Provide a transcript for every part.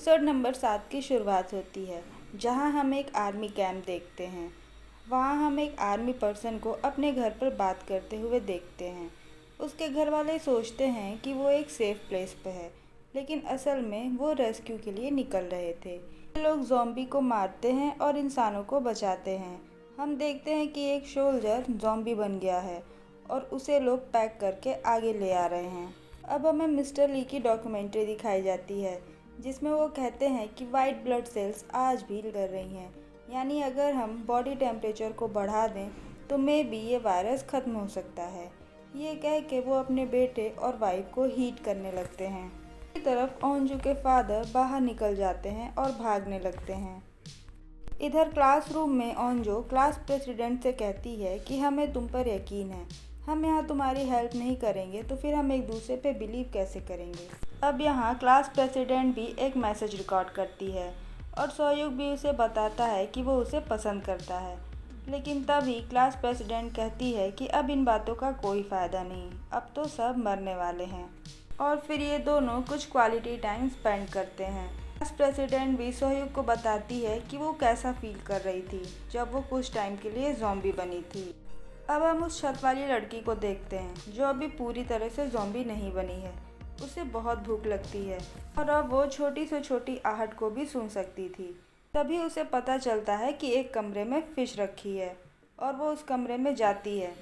Episode number 7 की शुरुआत होती है, जहां हम एक आर्मी कैंप देखते हैं। वहां हम एक आर्मी पर्सन को अपने घर पर बात करते हुए देखते हैं। उसके घर वाले सोचते हैं कि वो एक सेफ प्लेस पे है, लेकिन असल में वो रेस्क्यू के लिए निकल रहे थे। ये लोग ज़ॉम्बी को मारते हैं और इंसानों को बचाते हैं। हम देखते हैं कि एक सोल्जर ज़ॉम्बी बन गया है और उसे लोग पैक करके आगे ले आ रहे हैं। अब हमें मिस्टर ली की डॉक्यूमेंट्री दिखाई जाती है, जिसमें वो कहते हैं कि वाइट ब्लड सेल्स आज भी लड़ रही हैं, यानी अगर हम बॉडी टेम्परेचर को बढ़ा दें तो मे बी ये वायरस ख़त्म हो सकता है। ये कह के वो अपने बेटे और वाइफ को हीट करने लगते हैं। दूसरी तरफ ओंजू के फादर बाहर निकल जाते हैं और भागने लगते हैं। इधर क्लासरूम में ओंजो क्लास प्रेसिडेंट से कहती है कि हमें तुम पर यकीन है, हम यहाँ तुम्हारी हेल्प नहीं करेंगे तो फिर हम एक दूसरे पे बिलीव कैसे करेंगे। अब यहाँ क्लास प्रेसिडेंट भी एक मैसेज रिकॉर्ड करती है और सोयुग भी उसे बताता है कि वो उसे पसंद करता है। लेकिन तभी क्लास प्रेसिडेंट कहती है कि अब इन बातों का कोई फ़ायदा नहीं, अब तो सब मरने वाले हैं। और फिर ये दोनों कुछ क्वालिटी टाइम स्पेंड करते हैं। क्लास प्रेसिडेंट भी सोह्युग को बताती है कि वो कैसा फील कर रही थी जब वो कुछ टाइम के लिए ज़ॉम्बी बनी थी। अब हम उस छत वाली लड़की को देखते हैं जो अभी पूरी तरह से ज़ॉम्बी नहीं बनी है। उसे बहुत भूख लगती है और अब वो छोटी से छोटी आहट को भी सुन सकती थी। तभी उसे पता चलता है कि एक कमरे में फ़िश रखी है और वो उस कमरे में जाती है।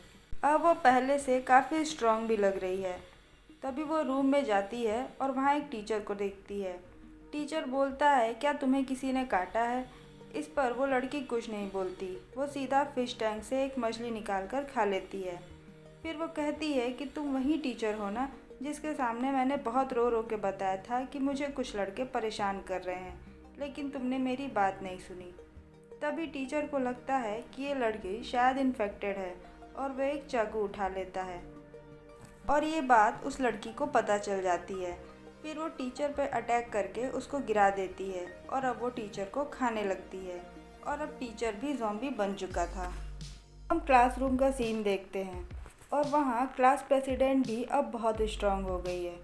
अब वो पहले से काफ़ी स्ट्रांग भी लग रही है। तभी वो रूम में जाती है और वहाँ एक टीचर को देखती है। टीचर बोलता है, क्या तुम्हें किसी ने काटा है? इस पर वो लड़की कुछ नहीं बोलती, वो सीधा फिश टैंक से एक मछली निकाल कर खा लेती है। फिर वो कहती है कि तुम वही टीचर हो ना जिसके सामने मैंने बहुत रो रो के बताया था कि मुझे कुछ लड़के परेशान कर रहे हैं, लेकिन तुमने मेरी बात नहीं सुनी। तभी टीचर को लगता है कि ये लड़की शायद इन्फेक्टेड है और वह एक चाकू उठा लेता है और ये बात उस लड़की को पता चल जाती है। फिर वो टीचर पर अटैक करके उसको गिरा देती है और अब वो टीचर को खाने लगती है और अब टीचर भी ज़ॉम्बी बन चुका था। हम क्लासरूम का सीन देखते हैं और वहाँ क्लास प्रेसिडेंट भी अब बहुत स्ट्रांग हो गई है।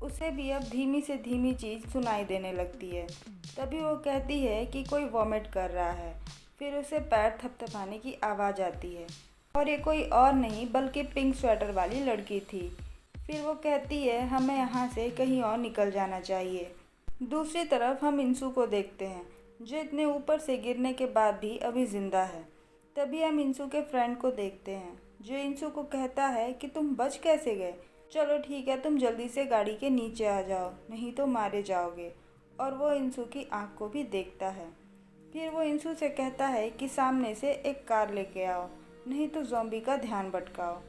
उसे भी अब धीमी से धीमी चीज़ सुनाई देने लगती है। तभी वो कहती है कि कोई वॉमिट कर रहा है। फिर उसे पैर थपथपाने की आवाज़ आती है और ये कोई और नहीं बल्कि पिंक स्वेटर वाली लड़की थी। फिर वो कहती है हमें यहाँ से कहीं और निकल जाना चाहिए। दूसरी तरफ हम इंसू को देखते हैं जो इतने ऊपर से गिरने के बाद भी अभी ज़िंदा है। तभी हम इंसू के फ्रेंड को देखते हैं जो इंसू को कहता है कि तुम बच कैसे गए, चलो ठीक है तुम जल्दी से गाड़ी के नीचे आ जाओ नहीं तो मारे जाओगे। और वो इंसू की आँख को भी देखता है। फिर वो इंसू से कहता है कि सामने से एक कार लेके आओ नहीं तो ज़ॉम्बी का ध्यान भटकाओ।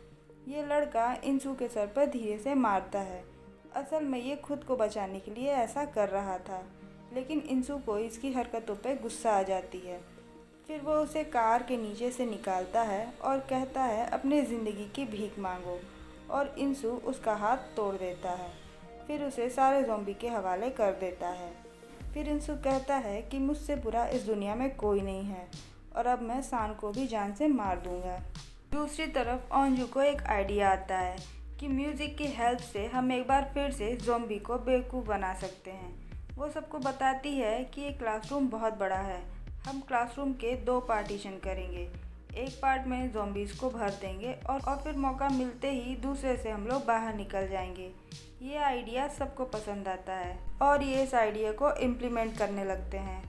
ये लड़का इंसू के सर पर धीरे से मारता है। असल में ये खुद को बचाने के लिए ऐसा कर रहा था, लेकिन इंसू को इसकी हरकतों पर गुस्सा आ जाती है। फिर वो उसे कार के नीचे से निकालता है और कहता है अपने ज़िंदगी की भीख मांगो, और इंसू उसका हाथ तोड़ देता है। फिर उसे सारे ज़ॉम्बी के हवाले कर देता है। फिर इंसू कहता है कि मुझसे बुरा इस दुनिया में कोई नहीं है और अब मैं सान को भी जान से मार दूंगा। दूसरी तरफ ओंजू को एक आइडिया आता है कि म्यूज़िक की हेल्प से हम एक बार फिर से ज़ॉम्बी को बेवकूफ़ बना सकते हैं। वो सबको बताती है कि ये क्लासरूम बहुत बड़ा है, हम क्लासरूम के 2 पार्टीशन करेंगे। एक पार्ट में ज़ॉम्बीज़ को भर देंगे और फिर मौका मिलते ही दूसरे से हम लोग बाहर निकल जाएंगे। ये आइडिया सबको पसंद आता है और ये इस आइडिया को इम्प्लीमेंट करने लगते हैं।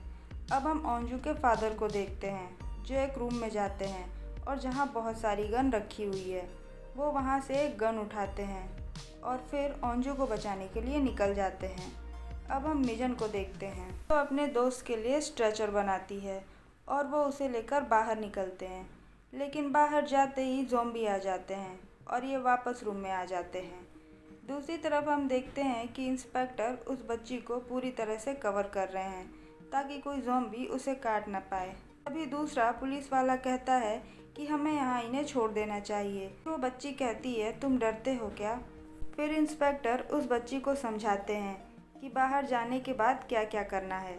अब हम ओंजू के फादर को देखते हैं जो एक रूम में जाते हैं और जहाँ बहुत सारी गन रखी हुई है। वो वहाँ से एक गन उठाते हैं और फिर ओंजू को बचाने के लिए निकल जाते हैं। अब हम मिजन को देखते हैं तो अपने दोस्त के लिए स्ट्रेचर बनाती है और वो उसे लेकर बाहर निकलते हैं, लेकिन बाहर जाते ही ज़ॉम्बी आ जाते हैं और ये वापस रूम में आ जाते हैं। दूसरी तरफ हम देखते हैं कि इंस्पेक्टर उस बच्ची को पूरी तरह से कवर कर रहे हैं ताकि कोई ज़ॉम्बी उसे काट ना पाए। तभी दूसरा पुलिस वाला कहता है कि हमें यहाँ इन्हें छोड़ देना चाहिए। वो बच्ची कहती है तुम डरते हो क्या? फिर इंस्पेक्टर उस बच्ची को समझाते हैं कि बाहर जाने के बाद क्या क्या करना है,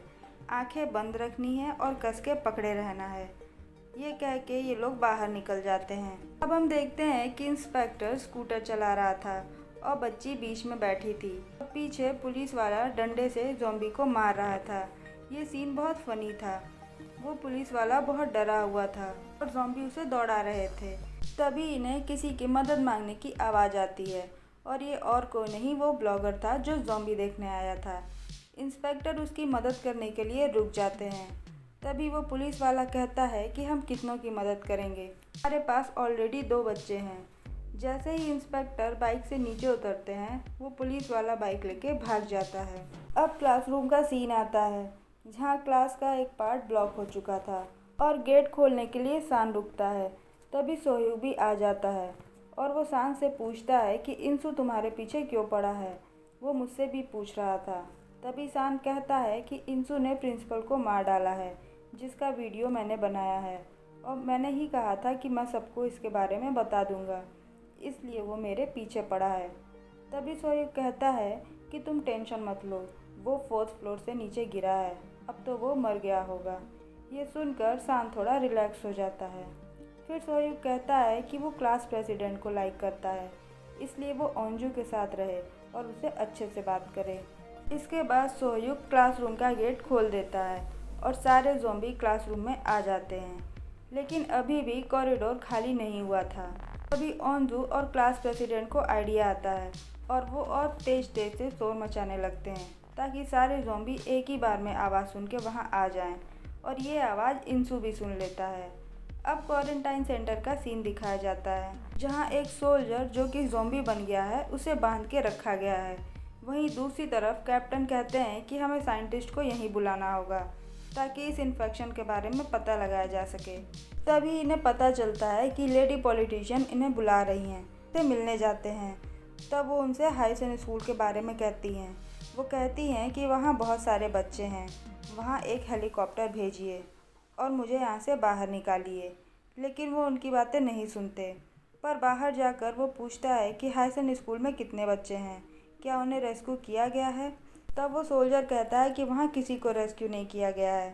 आंखें बंद रखनी है और कस के पकड़े रहना है। ये कह के ये लोग बाहर निकल जाते हैं। अब हम देखते हैं कि इंस्पेक्टर स्कूटर चला रहा था और बच्ची बीच में बैठी थी। पीछे पुलिस वाला डंडे से ज़ॉम्बी को मार रहा था। ये सीन बहुत फनी था। वो पुलिस वाला बहुत डरा हुआ था और ज़ॉम्बी उसे दौड़ा रहे थे। तभी इन्हें किसी की मदद मांगने की आवाज़ आती है और ये और कोई नहीं, वो ब्लॉगर था जो ज़ॉम्बी देखने आया था। इंस्पेक्टर उसकी मदद करने के लिए रुक जाते हैं। तभी वो पुलिस वाला कहता है कि हम कितनों की मदद करेंगे, हमारे पास ऑलरेडी 2 बच्चे हैं। जैसे ही इंस्पेक्टर बाइक से नीचे उतरते हैं, वो पुलिस वाला बाइक लेके भाग जाता है। अब क्लासरूम का सीन आता है, जहाँ क्लास का एक पार्ट ब्लॉक हो चुका था और गेट खोलने के लिए शान रुकता है। तभी सोह्यूक भी आ जाता है और वो शान से पूछता है कि इंसु तुम्हारे पीछे क्यों पड़ा है, वो मुझसे भी पूछ रहा था। तभी शान कहता है कि इंसु ने प्रिंसिपल को मार डाला है, जिसका वीडियो मैंने बनाया है और मैंने ही कहा था कि मैं सबको इसके बारे में बता दूंगा, इसलिए वो मेरे पीछे पड़ा है। तभी सोह्यूक कहता है कि तुम टेंशन मत लो, वो 4th फ्लोर से नीचे गिरा है, अब तो वो मर गया होगा। ये सुनकर शान थोड़ा रिलैक्स हो जाता है। फिर सोह्यूक कहता है कि वो क्लास प्रेसिडेंट को लाइक करता है, इसलिए वो ओंजू के साथ रहे और उसे अच्छे से बात करे। इसके बाद सोह्यूक क्लासरूम का गेट खोल देता है और सारे ज़ॉम्बी क्लासरूम में आ जाते हैं। लेकिन अभी भी कॉरिडोर खाली नहीं हुआ था। तभी ओंजू और क्लास प्रेसिडेंट को आइडिया आता है और वो और तेज तेज से शोर मचाने लगते हैं ताकि सारे ज़ॉम्बी एक ही बार में आवाज़ सुन के वहाँ आ जाएं, और ये आवाज़ इंसु भी सुन लेता है। अब क्वारंटाइन सेंटर का सीन दिखाया जाता है, जहाँ एक सोल्जर जो कि ज़ॉम्बी बन गया है उसे बांध के रखा गया है। वहीं दूसरी तरफ कैप्टन कहते हैं कि हमें साइंटिस्ट को यहीं बुलाना होगा ताकि इस इन्फेक्शन के बारे में पता लगाया जा सके। तभी इन्हें पता चलता है कि लेडी पॉलिटिशियन इन्हें बुला रही हैं, से मिलने जाते हैं। तब वो उनसे हाइसन स्कूल के बारे में कहती हैं। वो कहती हैं कि वहाँ बहुत सारे बच्चे हैं, वहाँ एक हेलीकॉप्टर भेजिए और मुझे यहाँ से बाहर निकालिए। लेकिन वो उनकी बातें नहीं सुनते। पर बाहर जाकर वो पूछता है कि हाइसन स्कूल में कितने बच्चे हैं, क्या उन्हें रेस्क्यू किया गया है। तब वो सोल्जर कहता है कि वहाँ किसी को रेस्क्यू नहीं किया गया है।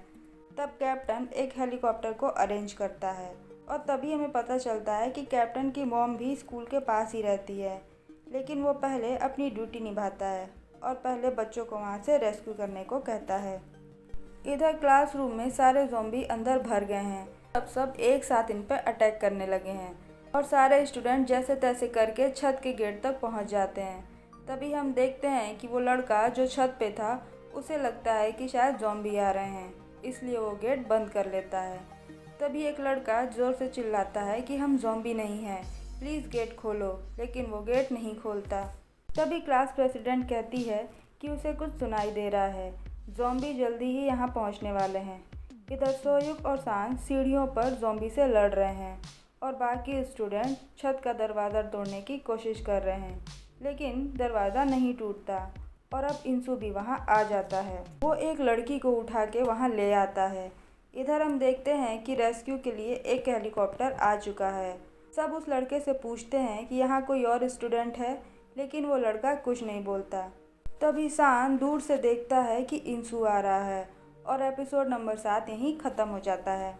तब कैप्टन एक हेलीकॉप्टर को अरेंज करता है और तभी हमें पता चलता है कि कैप्टन की मॉम भी स्कूल के पास ही रहती है। लेकिन वो पहले अपनी ड्यूटी निभाता है और पहले बच्चों को वहाँ से रेस्क्यू करने को कहता है। इधर क्लासरूम में सारे ज़ॉम्बी अंदर भर गए हैं। अब सब एक साथ इन पर अटैक करने लगे हैं और सारे स्टूडेंट जैसे तैसे करके छत के गेट तक पहुंच जाते हैं। तभी हम देखते हैं कि वो लड़का जो छत पे था, उसे लगता है कि शायद ज़ॉम्बी आ रहे हैं, इसलिए वो गेट बंद कर लेता है। तभी एक लड़का ज़ोर से चिल्लाता है कि हम ज़ॉम्बी नहीं हैं, प्लीज़ गेट खोलो, लेकिन वो गेट नहीं खोलता। तभी क्लास प्रेसिडेंट कहती है कि उसे कुछ सुनाई दे रहा है, ज़ॉम्बी जल्दी ही यहाँ पहुँचने वाले हैं। इधर सोह्यूक और शान सीढ़ियों पर ज़ॉम्बी से लड़ रहे हैं और बाकी स्टूडेंट छत का दरवाज़ा तोड़ने की कोशिश कर रहे हैं, लेकिन दरवाज़ा नहीं टूटता और अब इंसु भी वहाँ आ जाता है। वो एक लड़की को उठा के वहाँ ले आता है। इधर हम देखते हैं कि रेस्क्यू के लिए एक हेलीकॉप्टर आ चुका है। सब उस लड़के से पूछते हैं कि यहाँ कोई और स्टूडेंट है, लेकिन वो लड़का कुछ नहीं बोलता। तभी शान दूर से देखता है कि इंसु आ रहा है और एपिसोड नंबर 7 यहीं ख़त्म हो जाता है।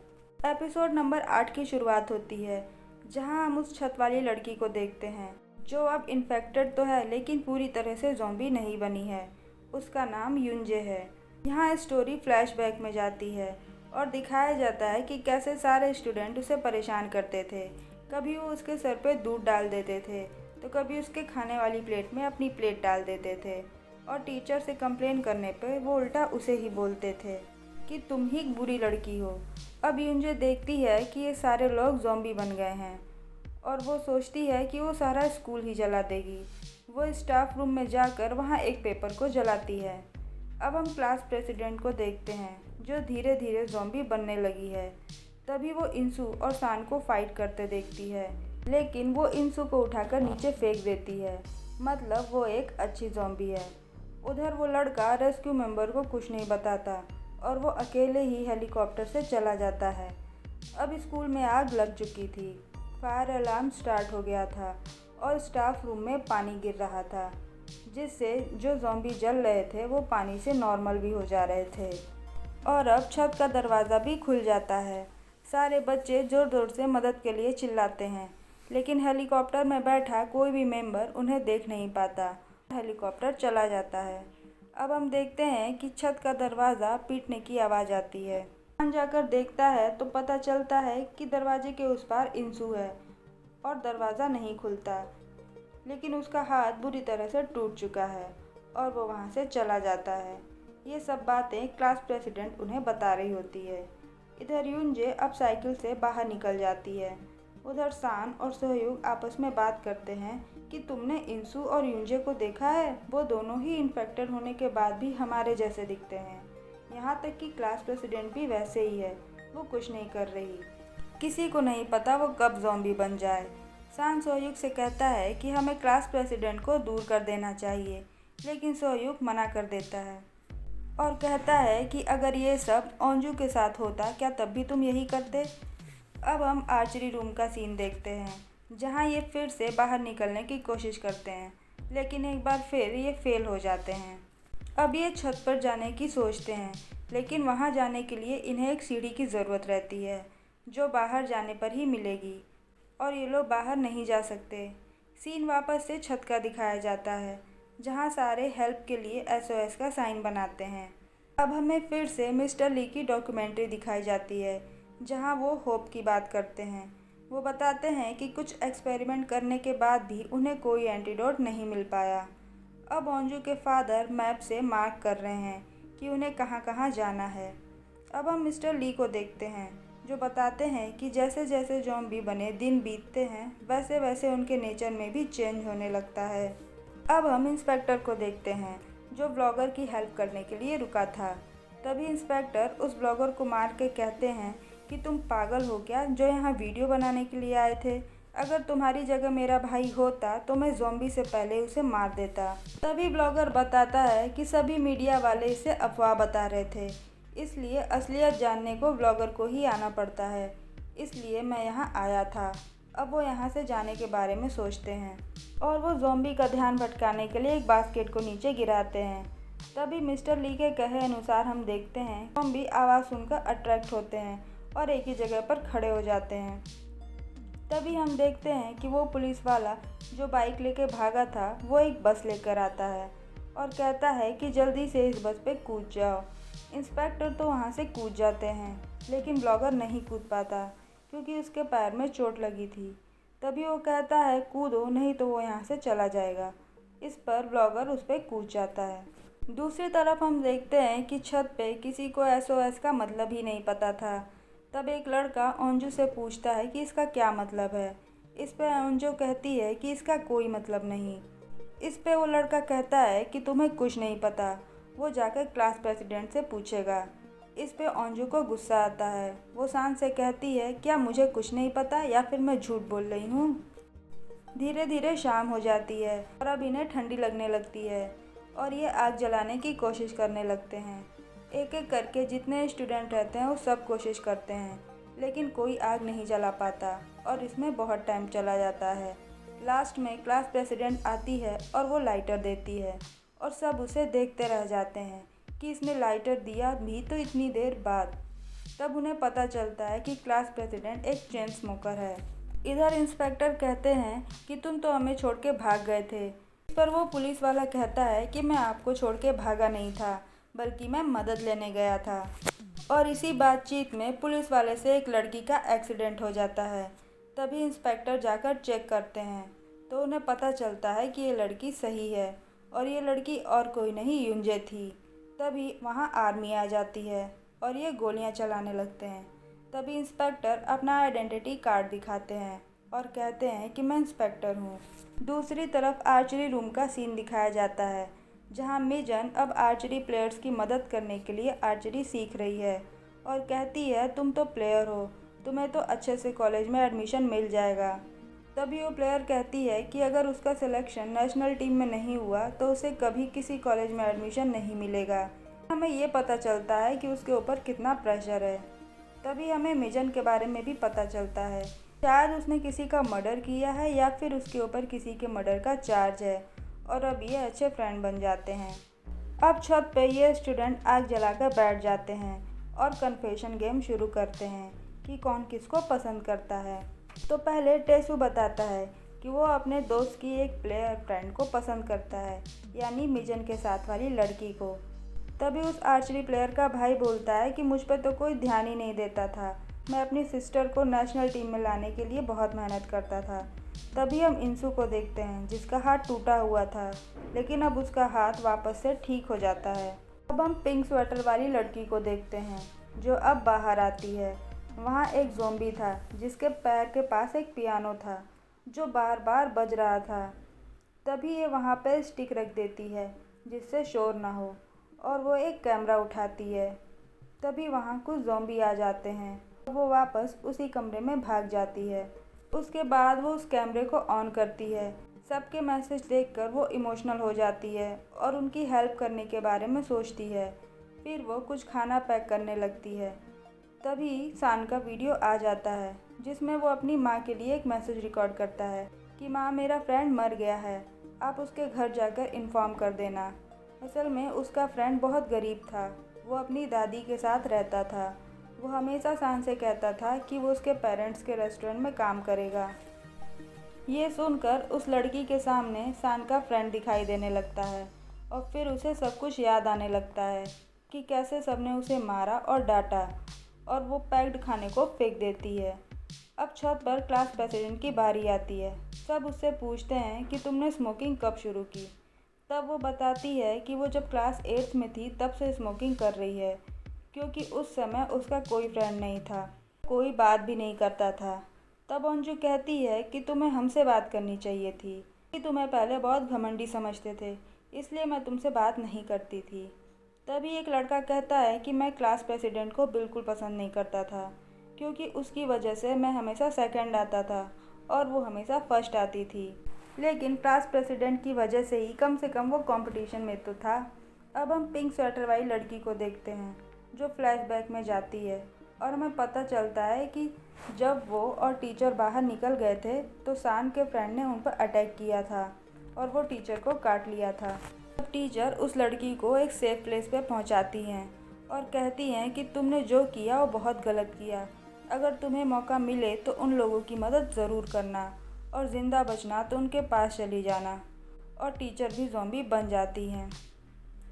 एपिसोड नंबर 8 की शुरुआत होती है, जहाँ हम उस छत वाली लड़की को देखते हैं जो अब इन्फेक्टेड तो है लेकिन पूरी तरह से ज़ॉम्बी नहीं बनी है। उसका नाम युंजे है। यहाँ स्टोरी फ्लैशबैक में जाती है और दिखाया जाता है कि कैसे सारे स्टूडेंट उसे परेशान करते थे। कभी वो उसके सर पे दूध डाल देते थे तो कभी उसके खाने वाली प्लेट में अपनी प्लेट डाल देते थे, और टीचर से कंप्लेन करने पे वो उल्टा उसे ही बोलते थे कि तुम ही बुरी लड़की हो। अब युंजे देखती है कि ये सारे लोग ज़ॉम्बी बन गए हैं और वो सोचती है कि वो सारा स्कूल ही जला देगी। वो स्टाफ रूम में जाकर वहाँ एक पेपर को जलाती है। अब हम क्लास प्रेसिडेंट को देखते हैं जो धीरे धीरे ज़ॉम्बी बनने लगी है। तभी वो इंसु और शान को फाइट करते देखती है, लेकिन वो इंसु को उठाकर नीचे फेंक देती है, मतलब वो एक अच्छी ज़ॉम्बी है। उधर वो लड़का रेस्क्यू मेंबर को कुछ नहीं बताता और वो अकेले ही हेलीकॉप्टर से चला जाता है। अब स्कूल में आग लग चुकी थी, फायर अलार्म स्टार्ट हो गया था और स्टाफ रूम में पानी गिर रहा था, जिससे जो ज़ॉम्बी जल रहे थे वो पानी से नॉर्मल भी हो जा रहे थे। और अब छत का दरवाज़ा भी खुल जाता है। सारे बच्चे ज़ोर ज़ोर से मदद के लिए चिल्लाते हैं, लेकिन हेलीकॉप्टर में बैठा कोई भी मेंबर उन्हें देख नहीं पाता हेलीकॉप्टर चला जाता है। अब हम देखते हैं कि छत का दरवाज़ा पीटने की आवाज़ आती है। वहाँ जाकर देखता है तो पता चलता है कि दरवाजे के उस पार इंसू है और दरवाज़ा नहीं खुलता, लेकिन उसका हाथ बुरी तरह से टूट चुका है और वो वहाँ से चला जाता है। ये सब बातें क्लास प्रेसिडेंट उन्हें बता रही होती है। इधर यूंजे अब साइकिल से बाहर निकल जाती है। उधर सान और सहयोग आपस में बात करते हैं कि तुमने इंसू और यूंजे को देखा है, वो दोनों ही इन्फेक्टेड होने के बाद भी हमारे जैसे दिखते हैं। यहाँ तक कि क्लास प्रेसिडेंट भी वैसे ही है, वो कुछ नहीं कर रही। किसी को नहीं पता वो कब ज़ॉम्बी बन जाए। सान सोहयुग से कहता है कि हमें क्लास प्रेसिडेंट को दूर कर देना चाहिए, लेकिन सोहयुग मना कर देता है और कहता है कि अगर ये सब ओंजू के साथ होता क्या तब भी तुम यही करते। अब हम आर्चरी रूम का सीन देखते हैं, जहाँ ये फिर से बाहर निकलने की कोशिश करते हैं, लेकिन एक बार फिर ये फेल हो जाते हैं। अब ये छत पर जाने की सोचते हैं, लेकिन वहाँ जाने के लिए इन्हें एक सीढ़ी की ज़रूरत रहती है, जो बाहर जाने पर ही मिलेगी, और ये लोग बाहर नहीं जा सकते। सीन वापस से छत का दिखाया जाता है, जहाँ सारे हेल्प के लिए SOS का साइन बनाते हैं। अब हमें फिर से मिस्टर ली की डॉक्यूमेंट्री दिखाई जाती है, जहाँ वो होप की बात करते हैं। वो बताते हैं कि कुछ एक्सपेरिमेंट करने के बाद भी उन्हें कोई एंटीडोट नहीं मिल पाया। अब ओंजू के फादर मैप से मार्क कर रहे हैं कि उन्हें कहाँ कहाँ जाना है। अब हम मिस्टर ली को देखते हैं, जो बताते हैं कि जैसे जैसे ज़ॉम्बी बने दिन बीतते हैं, वैसे वैसे उनके नेचर में भी चेंज होने लगता है। अब हम इंस्पेक्टर को देखते हैं, जो ब्लॉगर की हेल्प करने के लिए रुका था। तभी इंस्पेक्टर उस ब्लॉगर को मार के कहते हैं कि तुम पागल हो क्या, जो यहाँ वीडियो बनाने के लिए आए थे। अगर तुम्हारी जगह मेरा भाई होता तो मैं ज़ॉम्बी से पहले उसे मार देता। तभी ब्लॉगर बताता है कि सभी मीडिया वाले इसे अफवाह बता रहे थे, इसलिए असलियत जानने को ब्लॉगर को ही आना पड़ता है, इसलिए मैं यहाँ आया था। अब वो यहाँ से जाने के बारे में सोचते हैं और वो ज़ॉम्बी का ध्यान भटकाने के लिए एक बास्केट को नीचे गिराते हैं। तभी मिस्टर ली के कहे अनुसार हम देखते हैं ज़ॉम्बी आवाज़ सुनकर अट्रैक्ट होते हैं और एक ही जगह पर खड़े हो जाते हैं। तभी हम देखते हैं कि वो पुलिस वाला जो बाइक लेके भागा था, वो एक बस लेकर आता है और कहता है कि जल्दी से इस बस पे कूद जाओ। इंस्पेक्टर तो वहाँ से कूद जाते हैं, लेकिन ब्लॉगर नहीं कूद पाता क्योंकि उसके पैर में चोट लगी थी। तभी वो कहता है कूदो, नहीं तो वो यहाँ से चला जाएगा। इस पर ब्लॉगर उस पर कूद जाता है। दूसरी तरफ हम देखते हैं कि छत पे किसी को SOS का मतलब ही नहीं पता था। तब एक लड़का ओंजू से पूछता है कि इसका क्या मतलब है। इस पे ओंजू कहती है कि इसका कोई मतलब नहीं। इस पे वो लड़का कहता है कि तुम्हें कुछ नहीं पता, वो जाकर क्लास प्रेसिडेंट से पूछेगा। इस पे ओंजू को गुस्सा आता है। वो सान से कहती है क्या मुझे कुछ नहीं पता या फिर मैं झूठ बोल रही हूँ। धीरे धीरे शाम हो जाती है और अब इन्हें ठंडी लगने लगती है और ये आग जलाने की कोशिश करने लगते हैं। एक एक करके जितने स्टूडेंट रहते हैं वो सब कोशिश करते हैं, लेकिन कोई आग नहीं जला पाता और इसमें बहुत टाइम चला जाता है। लास्ट में क्लास प्रेसिडेंट आती है और वो लाइटर देती है और सब उसे देखते रह जाते हैं कि इसने लाइटर दिया भी तो इतनी देर बाद। तब उन्हें पता चलता है कि क्लास प्रेसिडेंट एक चेन स्मोकर है। इधर इंस्पेक्टर कहते हैं कि तुम तो हमें छोड़ के भाग गए थे। इस पर वो पुलिस वाला कहता है कि मैं आपको छोड़ के भागा नहीं था, बल्कि मैं मदद लेने गया था। और इसी बातचीत में पुलिस वाले से एक लड़की का एक्सीडेंट हो जाता है। तभी इंस्पेक्टर जाकर चेक करते हैं तो उन्हें पता चलता है कि ये लड़की सही है और ये लड़की और कोई नहीं यूंजे थी। तभी वहाँ आर्मी आ जाती है और ये गोलियाँ चलाने लगते हैं। तभी इंस्पेक्टर अपना आइडेंटिटी कार्ड दिखाते हैं और कहते हैं कि मैं इंस्पेक्टर हूँ। दूसरी तरफ आर्चरी रूम का सीन दिखाया जाता है, जहाँ मिजन अब आर्चरी प्लेयर्स की मदद करने के लिए आर्चरी सीख रही है और कहती है तुम तो प्लेयर हो, तुम्हें तो अच्छे से कॉलेज में एडमिशन मिल जाएगा। तभी वो प्लेयर कहती है कि अगर उसका सिलेक्शन नेशनल टीम में नहीं हुआ तो उसे कभी किसी कॉलेज में एडमिशन नहीं मिलेगा। हमें ये पता चलता है कि उसके ऊपर कितना प्रेशर है। तभी हमें मिजन के बारे में भी पता चलता है, शायद उसने किसी का मर्डर किया है या फिर उसके ऊपर किसी के मर्डर का चार्ज है और अब ये अच्छे फ्रेंड बन जाते हैं। अब छत पे ये स्टूडेंट आग जलाकर बैठ जाते हैं और कन्फेशन गेम शुरू करते हैं कि कौन किसको पसंद करता है। तो पहले टेसू बताता है कि वो अपने दोस्त की एक प्लेयर फ्रेंड को पसंद करता है, यानी मिजन के साथ वाली लड़की को। तभी उस आर्चरी प्लेयर का भाई बोलता है कि मुझ पर तो कोई ध्यान ही नहीं देता था, मैं अपनी सिस्टर को नेशनल टीम में लाने के लिए बहुत मेहनत करता था। तभी हम इंसू को देखते हैं जिसका हाथ टूटा हुआ था, लेकिन अब उसका हाथ वापस से ठीक हो जाता है। अब हम पिंक स्वेटर वाली लड़की को देखते हैं जो अब बाहर आती है। वहाँ एक ज़ॉम्बी था जिसके पैर के पास एक पियानो था जो बार बार बज रहा था। तभी ये वहाँ पर स्टिक रख देती है जिससे शोर ना हो, और वो एक कैमरा उठाती है। तभी वहाँ कुछ ज़ॉम्बी आ जाते हैं, वो वापस उसी कमरे में भाग जाती है। उसके बाद वो उस कैमरे को ऑन करती है। सबके मैसेज देखकर वो इमोशनल हो जाती है और उनकी हेल्प करने के बारे में सोचती है। फिर वो कुछ खाना पैक करने लगती है। तभी सान का वीडियो आ जाता है जिसमें वो अपनी माँ के लिए एक मैसेज रिकॉर्ड करता है कि माँ, मेरा फ्रेंड मर गया है, आप उसके घर जाकर इन्फॉर्म कर देना। असल में उसका फ्रेंड बहुत गरीब था, वो अपनी दादी के साथ रहता था। वो हमेशा सान से कहता था कि वो उसके पेरेंट्स के रेस्टोरेंट में काम करेगा। ये सुनकर उस लड़की के सामने सान का फ्रेंड दिखाई देने लगता है और फिर उसे सब कुछ याद आने लगता है कि कैसे सबने उसे मारा और डांटा, और वो पैक्ड खाने को फेंक देती है। अब छत पर क्लास प्रेसिडेंट की बारी आती है। सब उससे पूछते हैं कि तुमने स्मोकिंग कब शुरू की। तब वो बताती है कि वो जब क्लास 8th में थी तब से स्मोकिंग कर रही है, क्योंकि उस समय उसका कोई फ्रेंड नहीं था, कोई बात भी नहीं करता था। तब अंजू कहती है कि तुम्हें हमसे बात करनी चाहिए थी, कि तुम्हें पहले बहुत घमंडी समझते थे, इसलिए मैं तुमसे बात नहीं करती थी। तभी एक लड़का कहता है कि मैं क्लास प्रेसिडेंट को बिल्कुल पसंद नहीं करता था, क्योंकि उसकी वजह से मैं हमेशा सेकंड आता था और वो हमेशा फर्स्ट आती थी। लेकिन क्लास प्रेसिडेंट की वजह से ही कम से कम वो कंपटीशन में तो था। अब हम पिंक स्वेटर वाली लड़की को देखते हैं जो फ्लैशबैक में जाती है, और हमें पता चलता है कि जब वो और टीचर बाहर निकल गए थे तो सान के फ्रेंड ने उन पर अटैक किया था और वो टीचर को काट लिया था। अब टीचर उस लड़की को एक सेफ प्लेस पे पहुंचाती हैं और कहती हैं कि तुमने जो किया वो बहुत गलत किया, अगर तुम्हें मौका मिले तो उन लोगों की मदद ज़रूर करना, और ज़िंदा बचना तो उनके पास चली जाना। और टीचर भी ज़ॉम्बी बन जाती हैं।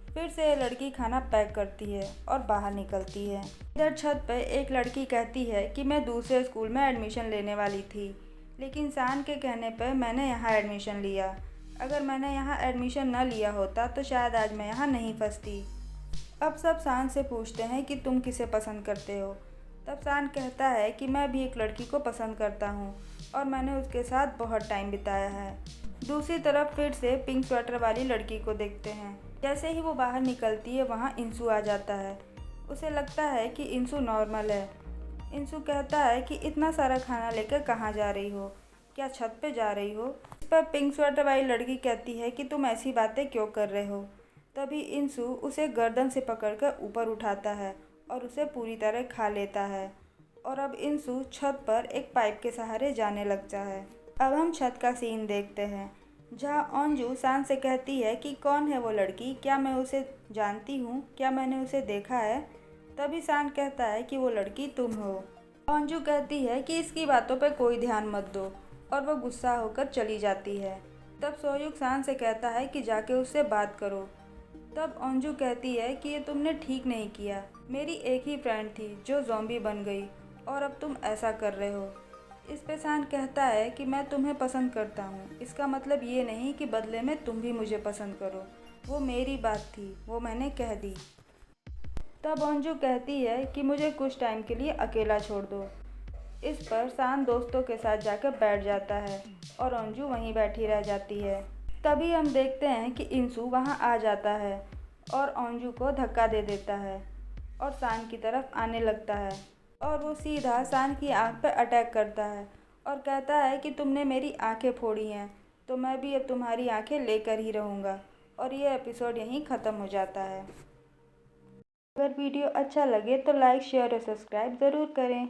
फिर से ये लड़की खाना पैक करती है और बाहर निकलती है। इधर छत पर एक लड़की कहती है कि मैं दूसरे स्कूल में एडमिशन लेने वाली थी, लेकिन सान के कहने पर मैंने यहाँ एडमिशन लिया। अगर मैंने यहाँ एडमिशन न लिया होता तो शायद आज मैं यहाँ नहीं फंसती। अब सब सान से पूछते हैं कि तुम किसे पसंद करते हो। तब सान कहता है कि मैं भी एक लड़की को पसंद करता हूँ और मैंने उसके साथ बहुत टाइम बिताया है। दूसरी तरफ फिर से पिंक स्वेटर वाली लड़की को देखते हैं। जैसे ही वो बाहर निकलती है वहाँ इंसू आ जाता है। उसे लगता है कि इंसू नॉर्मल है। इंसू कहता है कि इतना सारा खाना लेकर कहाँ जा रही हो, क्या छत पे जा रही हो। इस पर पिंक स्वेटर वाली लड़की कहती है कि तुम ऐसी बातें क्यों कर रहे हो। तभी इंसू उसे गर्दन से पकड़कर ऊपर उठाता है और उसे पूरी तरह खा लेता है, और अब इंसू छत पर एक पाइप के सहारे जाने लगता है। अब हम छत का सीन देखते हैं जहाँ अंजू सान से कहती है कि कौन है वो लड़की, क्या मैं उसे जानती हूँ, क्या मैंने उसे देखा है। तभी सान कहता है कि वो लड़की तुम हो। अंजू कहती है कि इसकी बातों पर कोई ध्यान मत दो, और वो गुस्सा होकर चली जाती है। तब सोयुग सान से कहता है कि जाके उससे बात करो। तब अंजू कहती है कि ये तुमने ठीक नहीं किया, मेरी एक ही फ्रेंड थी जो ज़ॉम्बी बन गई और अब तुम ऐसा कर रहे हो। इस पे सान कहता है कि मैं तुम्हें पसंद करता हूँ, इसका मतलब ये नहीं कि बदले में तुम भी मुझे पसंद करो। वो मेरी बात थी, वो मैंने कह दी। तब अंजू कहती है कि मुझे कुछ टाइम के लिए अकेला छोड़ दो। इस पर सान दोस्तों के साथ जाकर बैठ जाता है और अंजू वहीं बैठी रह जाती है। तभी हम देखते हैं कि इंसू वहाँ आ जाता है और अंजू को धक्का दे देता है और सान की तरफ आने लगता है, और वो सीधा सान की आँख पर अटैक करता है और कहता है कि तुमने मेरी आँखें फोड़ी हैं तो मैं भी अब तुम्हारी आँखें लेकर ही रहूँगा। और ये एपिसोड यहीं ख़त्म हो जाता है। अगर वीडियो अच्छा लगे तो लाइक, शेयर और सब्सक्राइब ज़रूर करें।